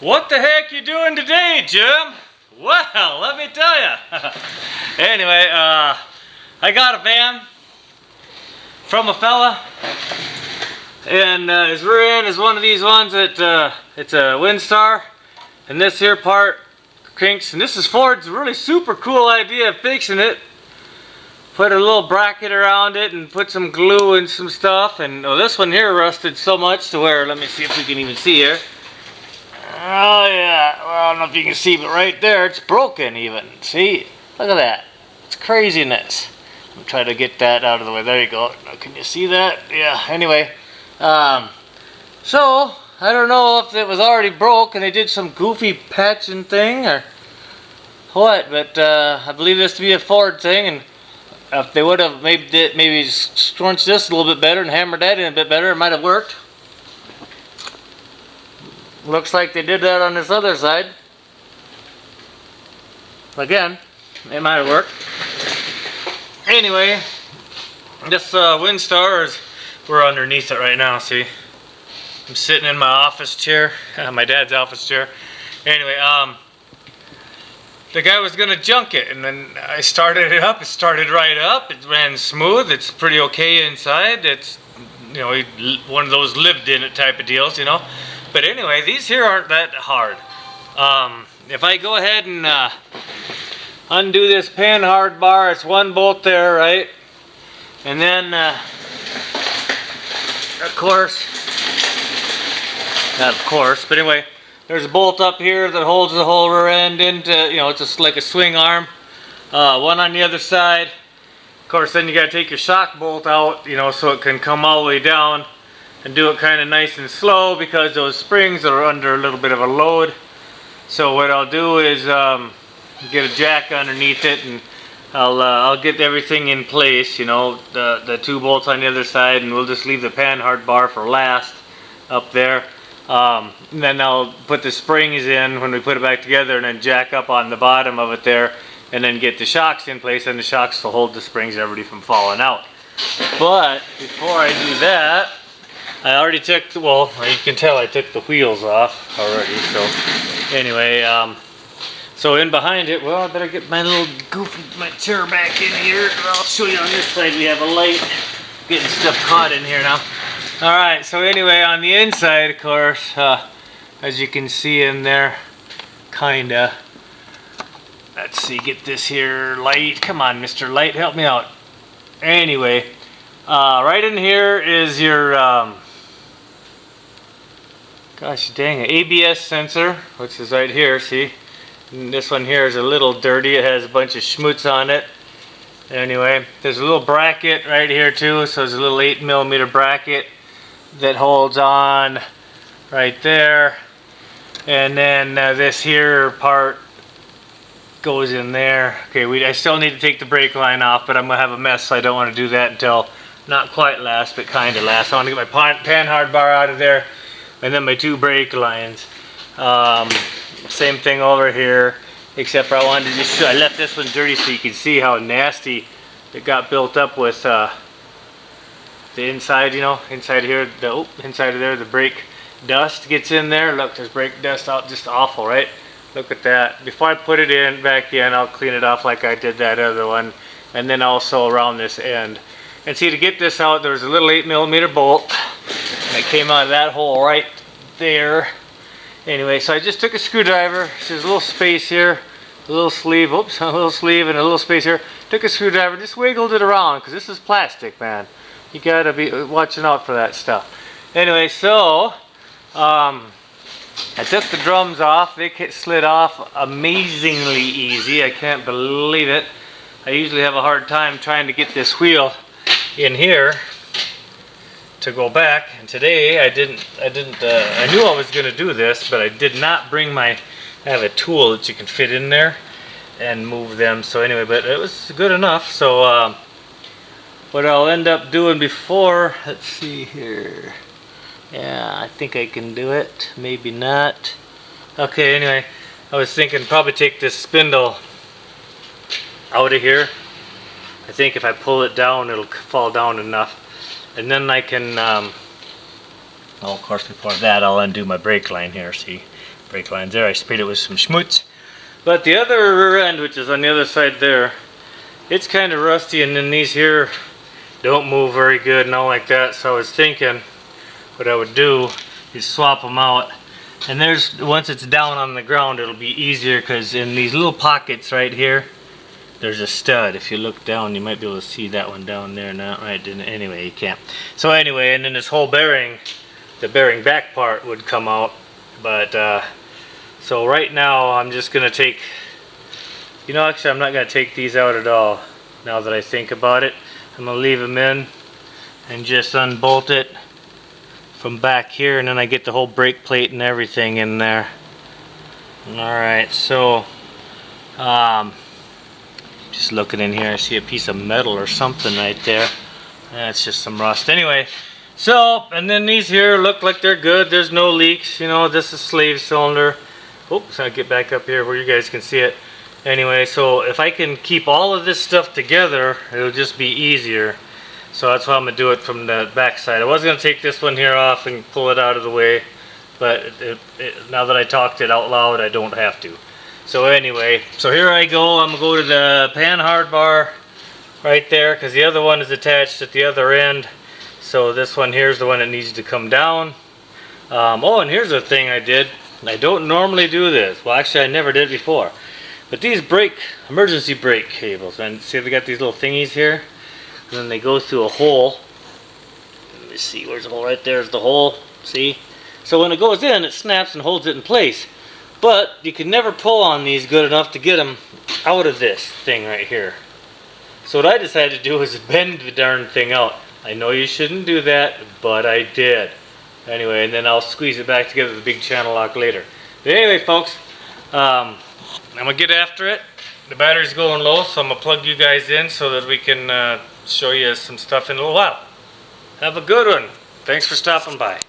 What the heck you doing today, Jim? Well, let me tell you. Anyway, I got a van from a fella, and his rear end is one of these ones that it's a windstar, and this here part cranks, and this is Ford's really super cool idea of fixing it. Put a little bracket around it and put some glue and some stuff, and this one here rusted so much to where, let me see if we can even see here. Oh yeah, well, I don't know if you can see, but right there it's broken even. See? Look at that. It's craziness. I'm trying to get that out of the way. There you go. Can you see that? Yeah, anyway. So, I don't know if it was already broke and they did some goofy patching thing or what, but I believe this to be a Ford thing, and if they would have maybe scrunched this a little bit better and hammered that in a bit better, it might have worked. Looks like they did that on this other side. Again, it might have worked. Anyway, this windstar is, we're underneath it right now, see? I'm sitting in my office chair, my dad's office chair. Anyway, the guy was gonna junk it, and then I started it up. It started right up. It ran smooth. It's pretty okay inside. It's, you know, one of those lived in it type of deals, you know. But anyway, these here aren't that hard. If I go ahead and undo this pan hard bar, it's one bolt there, right? And then, of course, not of course, but anyway, there's a bolt up here that holds the whole rear end into, you know, it's just like a swing arm. One on the other side. Of course, then you got to take your shock bolt out, you know, so it can come all the way down, and do it kind of nice and slow because those springs are under a little bit of a load. So what I'll do is get a jack underneath it, and I'll get everything in place, you know, the two bolts on the other side, and we'll just leave the pan hard bar for last up there. And then I'll put the springs in when we put it back together, and then jack up on the bottom of it there, and then get the shocks in place, and the shocks will hold the springs and everything from falling out. But before I do that, I already took, well, you can tell I took the wheels off already, so anyway, so in behind it, well, I better get my little goofy, my chair back in here. I'll show you on this side, we have a light, getting stuff caught in here now. Alright, so anyway, on the inside, of course, as you can see in there, kinda, let's see, get this here light, come on Mr. Light, help me out. Anyway, right in here is your, gosh dang it, ABS sensor, which is right here, see? And this one here is a little dirty, it has a bunch of schmutz on it. Anyway, there's a little bracket right here too, so there's a little 8mm bracket that holds on right there. And then this here part goes in there. Okay, I still need to take the brake line off, but I'm going to have a mess, so I don't want to do that until not quite last, but kind of last. So I want to get my pan hard bar out of there, and then my two brake lines. Same thing over here, except for I wanted to just show, I left this one dirty so you can see how nasty it got built up with the inside, you know, inside here, inside of there, the brake dust gets in there. Look, there's brake dust out, just awful, right? Look at that. Before I put it in, back in, I'll clean it off like I did that other one, and then also around this end. And see, to get this out, there's a little 8mm bolt that came out of that hole right there. Anyway, so I just took a screwdriver. There's a little space here, a little sleeve, oops, a little sleeve and a little space here. Took a screwdriver, just wiggled it around, because this is plastic, man. You gotta be watching out for that stuff. Anyway, so I took the drums off. They slid off amazingly easy. I can't believe it. I usually have a hard time trying to get this wheel in here to go back, and today I knew I was gonna do this, but I did not bring I have a tool that you can fit in there and move them. So anyway, but it was good enough. So what I'll end up doing before, let's see here, yeah, I think I can do it, maybe not. Okay, anyway, I was thinking probably take this spindle out of here. I think if I pull it down, it'll fall down enough. And then I can, oh, of course, before that, I'll undo my brake line here, see? brake lines there. I sprayed it with some schmutz. But the other rear end, which is on the other side there, it's kind of rusty, and then these here don't move very good and all like that. So I was thinking what I would do is swap them out. And there's, once it's down on the ground, it'll be easier, because in these little pockets right here, there's a stud. If you look down, you might be able to see that one down there. Not right. Anyway, you can't. So anyway, and then this whole bearing, the bearing back part would come out. But so right now I'm just gonna take, you know, actually I'm not gonna take these out at all. Now that I think about it, I'm gonna leave them in and just unbolt it from back here, and then I get the whole brake plate and everything in there. Alright, so just looking in here, I see a piece of metal or something right there. That's just some rust. Anyway, so, and then these here look like they're good. There's no leaks. You know, this is slave cylinder. Oops, I'll get back up here where you guys can see it. Anyway, so if I can keep all of this stuff together, it'll just be easier. So that's why I'm going to do it from the back side. I was going to take this one here off and pull it out of the way, but now that I talked it out loud, I don't have to. So anyway, so here I go. I'm going to go to the pan hard bar right there, because the other one is attached at the other end. So this one here is the one that needs to come down. Oh, and here's the thing I did. I don't normally do this. Well, actually I never did before. But these emergency brake cables, and see they got these little thingies here? And then they go through a hole. Let me see, where's the hole? Right there's the hole, see? So when it goes in, it snaps and holds it in place. But you can never pull on these good enough to get them out of this thing right here. So what I decided to do is bend the darn thing out. I know you shouldn't do that, but I did. Anyway, and then I'll squeeze it back together with the big channel lock later. But anyway, folks, I'm going to get after it. The battery's going low, so I'm going to plug you guys in so that we can show you some stuff in a little while. Have a good one. Thanks for stopping by.